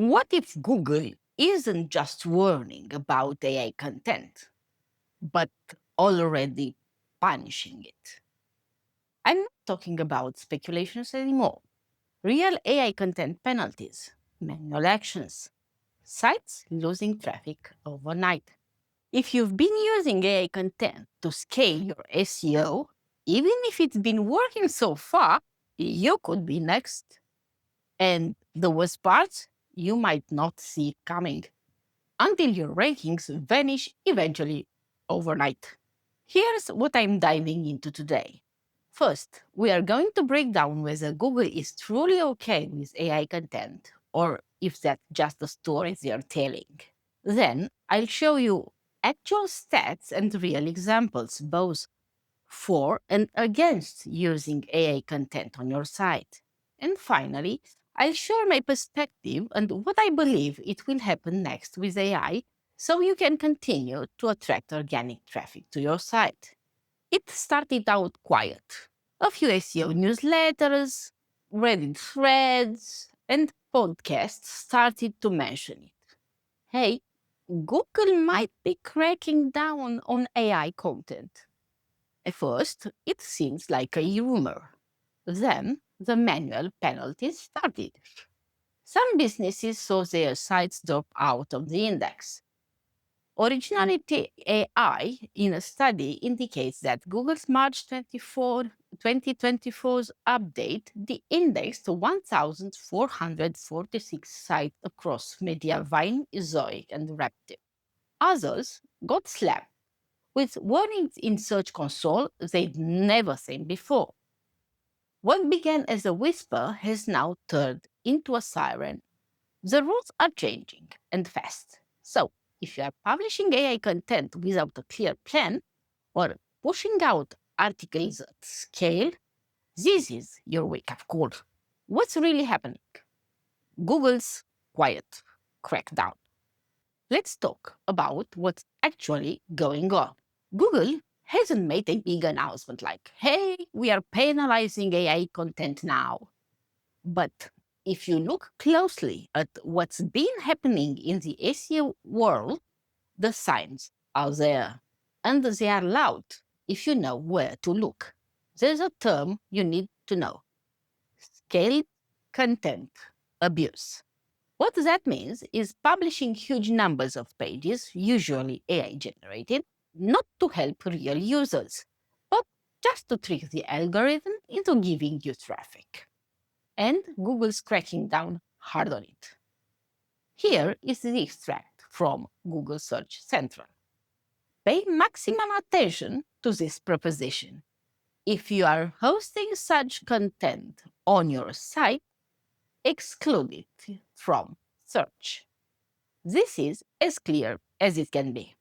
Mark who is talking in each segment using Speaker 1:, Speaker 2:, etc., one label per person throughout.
Speaker 1: What if Google isn't just warning about AI content, but already punishing it? I'm not talking about speculations anymore. Real AI content penalties, manual actions, sites losing traffic overnight. If you've been using AI content to scale your SEO, even if it's been working so far, you could be next. And the worst part, you might not see it coming until your rankings vanish eventually overnight. Here's what I'm diving into today. First, we are going to break down whether Google is truly okay with AI content or if that's just the stories they're telling. Then, I'll show you actual stats and real examples, both for and against using AI content on your site. And finally, I'll share my perspective and what I believe it will happen next with AI so you can continue to attract organic traffic to your site. It started out quiet. A few SEO newsletters, Reddit threads, and podcasts started to mention it. Hey, Google might be cracking down on AI content. At first, it seems like a rumor. Then, the manual penalties started. Some businesses saw their sites drop out of the index. Originality AI in a study indicates that Google's March 2024's update de-indexed 1,446 sites across Mediavine, Zoic, and Raptive. Others got slapped with warnings in Search Console they'd never seen before. What began as a whisper has now turned into a siren. The rules are changing and fast. So, if you are publishing AI content without a clear plan or pushing out articles at scale, this is your wake up call. What's really happening? Google's quiet crackdown. Let's talk about what's actually going on. Google hasn't made a big announcement like, hey, we are penalizing AI content now. But if you look closely at what's been happening in the SEO world, the signs are there. And they are loud if you know where to look. There's a term you need to know: scaled content abuse. What that means is publishing huge numbers of pages, usually AI generated, not to help real users, but just to trick the algorithm into giving you traffic. And Google's cracking down hard on it. Here is the extract from Google Search Central. Pay maximum attention to this proposition. If you are hosting such content on your site, exclude it from search. This is as clear as it can be.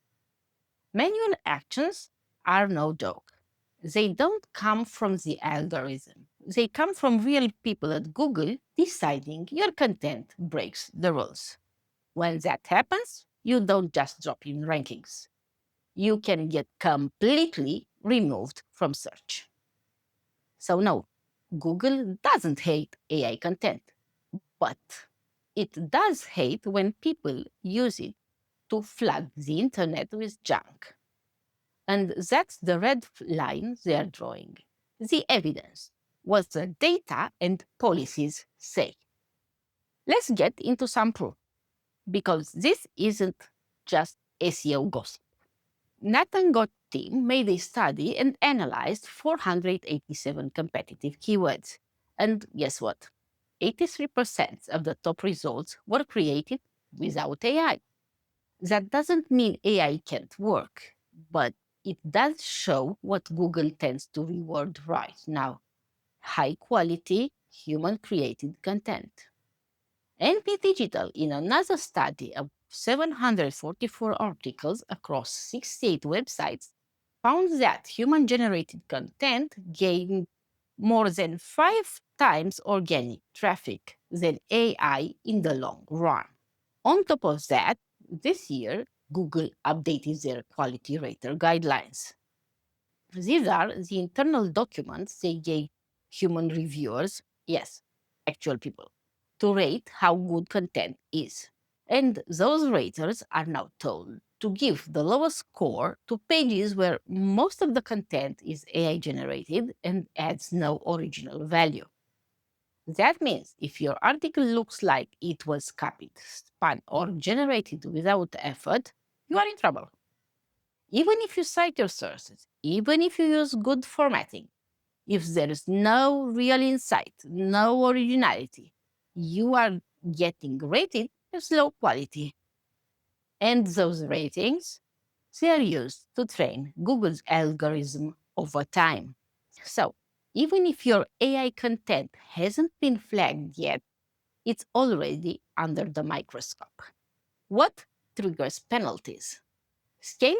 Speaker 1: Manual actions are no joke. They don't come from the algorithm. They come from real people at Google deciding your content breaks the rules. When that happens, you don't just drop in rankings. You can get completely removed from search. So, no, Google doesn't hate AI content, but it does hate when people use it to flood the internet with junk. And that's the red line they're drawing. The evidence, what the data and policies say. Let's get into some proof, because this isn't just SEO gossip. Nathan Gott team made a study and analyzed 487 competitive keywords. And guess what? 83% of the top results were created without AI. That doesn't mean AI can't work, but it does show what Google tends to reward right now: high quality, human created content. NP Digital, in another study of 744 articles across 68 websites, found that human generated content gained more than 5 times organic traffic than AI in the long run. On top of that, this year, Google updated their quality rater guidelines. These are the internal documents they gave human reviewers, yes, actual people, to rate how good content is. And those raters are now told to give the lowest score to pages where most of the content is AI generated and adds no original value. That means if your article looks like it was copied, spun, or generated without effort, you are in trouble. Even if you cite your sources, even if you use good formatting, if there is no real insight, no originality, you are getting rated as low quality. And those ratings, they are used to train Google's algorithm over time. So even if your AI content hasn't been flagged yet, it's already under the microscope. What triggers penalties? Scale,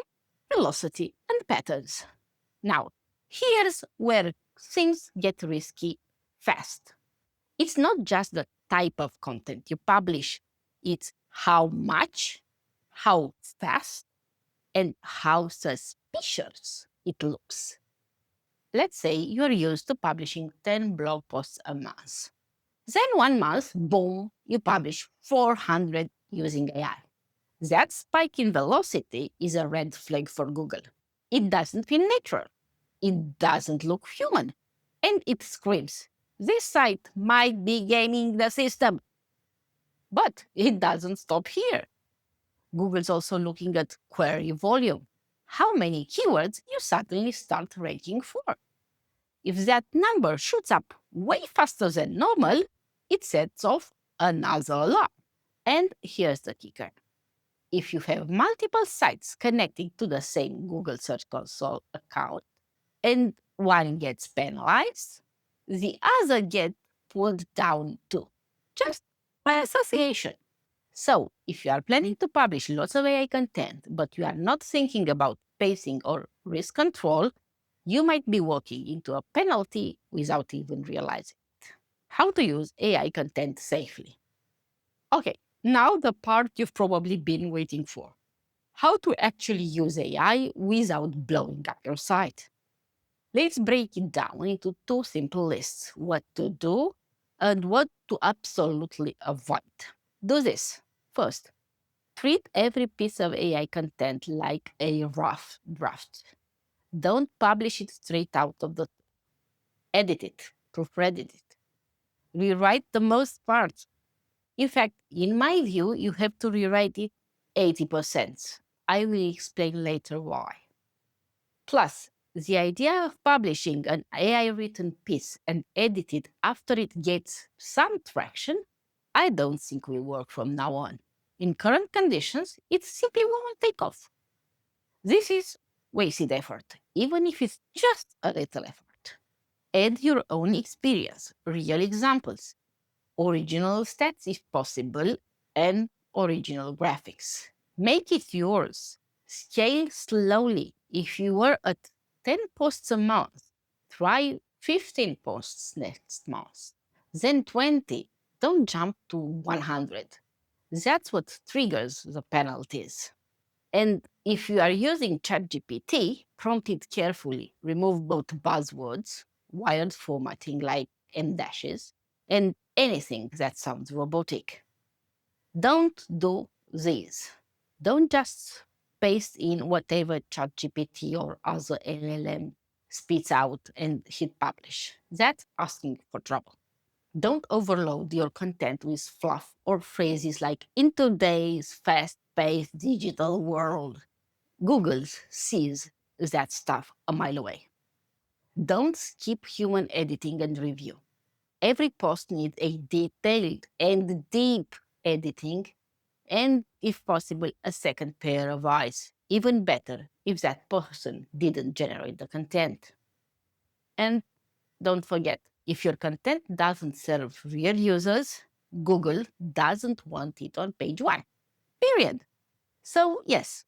Speaker 1: velocity, and patterns. Now, here's where things get risky fast. It's not just the type of content you publish, it's how much, how fast, and how suspicious it looks. Let's say you're used to publishing 10 blog posts a month. Then one month, boom, you publish 400 using AI. That spike in velocity is a red flag for Google. It doesn't feel natural. It doesn't look human. And it screams, this site might be gaming the system. But it doesn't stop here. Google's also looking at query volume. How many keywords you suddenly start ranking for. If that number shoots up way faster than normal, it sets off another alarm. And here's the kicker. If you have multiple sites connecting to the same Google Search Console account and one gets penalized, the other gets pulled down too, just by association. So, if you are planning to publish lots of AI content, but you are not thinking about pacing or risk control, you might be walking into a penalty without even realizing it. How to use AI content safely. Okay, now the part you've probably been waiting for. How to actually use AI without blowing up your site. Let's break it down into two simple lists: what to do and what to absolutely avoid. Do this. First, treat every piece of AI content like a rough draft. Don't publish it straight out of the edit it, proofread it, rewrite the most parts. In fact, in my view, you have to rewrite it 80%. I will explain later why. Plus, the idea of publishing an AI written piece and edit it after it gets some traction, I don't think will work from now on. In current conditions, it simply won't take off. This is wasted effort, even if it's just a little effort. Add your own experience, real examples, original stats if possible, and original graphics. Make it yours. Scale slowly. If you were at 10 posts a month, try 15 posts next month, then 20. Don't jump to 100. That's what triggers the penalties. And if you are using ChatGPT, prompt it carefully. Remove both buzzwords, wired formatting like M dashes, and anything that sounds robotic. Don't do this. Don't just paste in whatever ChatGPT or other LLM spits out and hit publish. That's asking for trouble. Don't overload your content with fluff or phrases like in today's fast paced digital world. Google sees that stuff a mile away. Don't skip human editing and review. Every post needs a detailed and deep editing, and if possible, a second pair of eyes. Even better if that person didn't generate the content. And don't forget, if your content doesn't serve real users, Google doesn't want it on page one. Period. So, yes,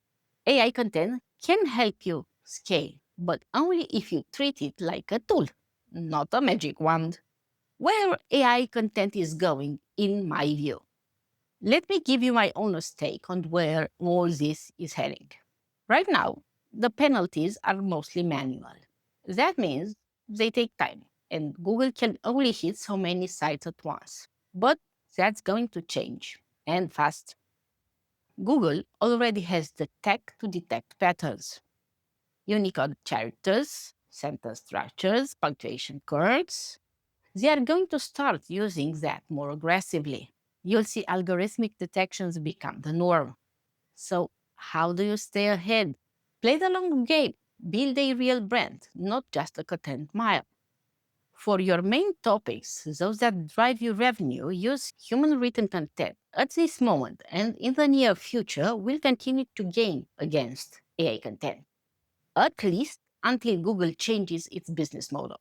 Speaker 1: AI content can help you scale, but only if you treat it like a tool, not a magic wand. Where AI content is going, in my view. Let me give you my honest take on where all this is heading. Right now, the penalties are mostly manual. That means they take time, and Google can only hit so many sites at once. But That's going to change, and fast. Google already has the tech to detect patterns. Unicode characters, sentence structures, punctuation codes. They are going to start using that more aggressively. You'll see algorithmic detections become the norm. So, how do you stay ahead? Play the long game. Build a real brand, not just a content mile. For your main topics, those that drive your revenue, use human written content. At this moment and in the near future, will continue to gain against AI content, at least until Google changes its business model.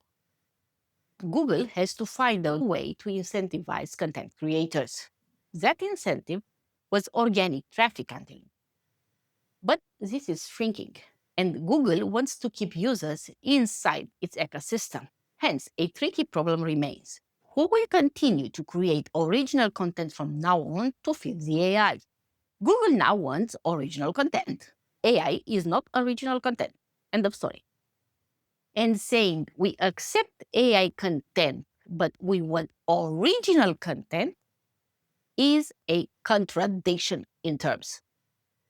Speaker 1: Google has to find a way to incentivize content creators. That incentive was organic traffic until. But this is shrinking, and Google wants to keep users inside its ecosystem. Hence, a tricky problem remains. Who will continue to create original content from now on to feed the AI? Google now wants original content. AI is not original content. End of story. And saying we accept AI content, but we want original content is a contradiction in terms.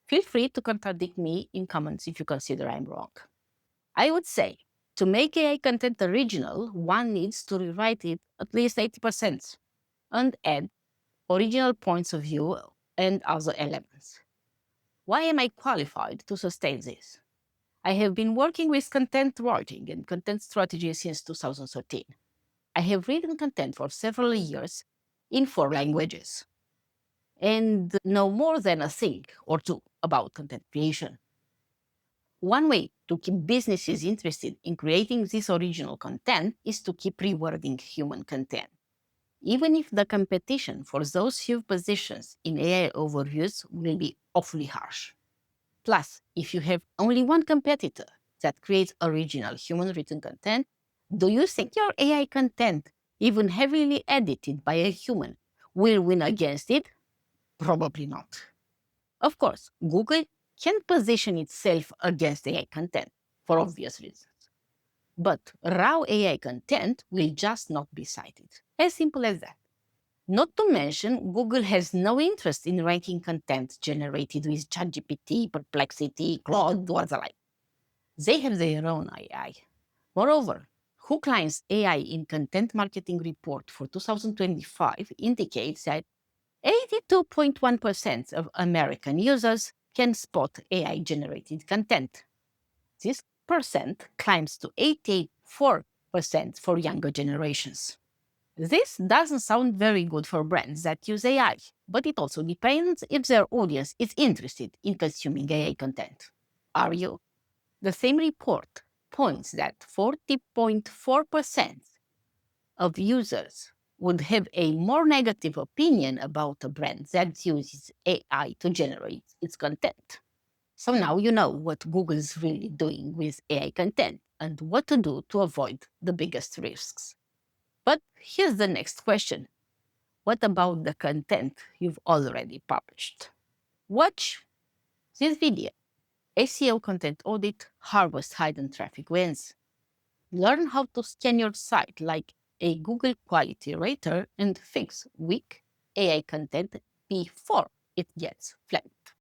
Speaker 1: Feel free to contradict me in comments if you consider I'm wrong. I would say to make AI content original, one needs to rewrite it at least 80% and add original points of view and other elements. Why am I qualified to sustain this? I have been working with content writing and content strategy since 2013. I have written content for several years in 4 languages and know more than a thing or two about content creation. One way to keep businesses interested in creating this original content is to keep rewarding human content. Even if the competition for those few positions in AI overviews will be awfully harsh. Plus, if you have only one competitor that creates original human written content, do you think your AI content, even heavily edited by a human, will win against it? Probably not. Of course, Google can position itself against AI content for obvious reasons. But raw AI content will just not be cited. As simple as that. Not to mention, Google has no interest in ranking content generated with ChatGPT, Perplexity, Claude, or the like. They have their own AI. Moreover, Who Client's AI in Content Marketing Report for 2025 indicates that 82.1% of American users can spot AI-generated content. This percent climbs to 84% for younger generations. This doesn't sound very good for brands that use AI, but it also depends if their audience is interested in consuming AI content. Are you? The same report points that 40.4% of users would have a more negative opinion about a brand that uses AI to generate its content. So now you know what Google is really doing with AI content and what to do to avoid the biggest risks. But here's the next question. What about the content you've already published? Watch this video. SEO content audit, harvest hidden traffic wins. Learn how to scan your site like a Google quality rater and fix weak AI content before it gets flagged.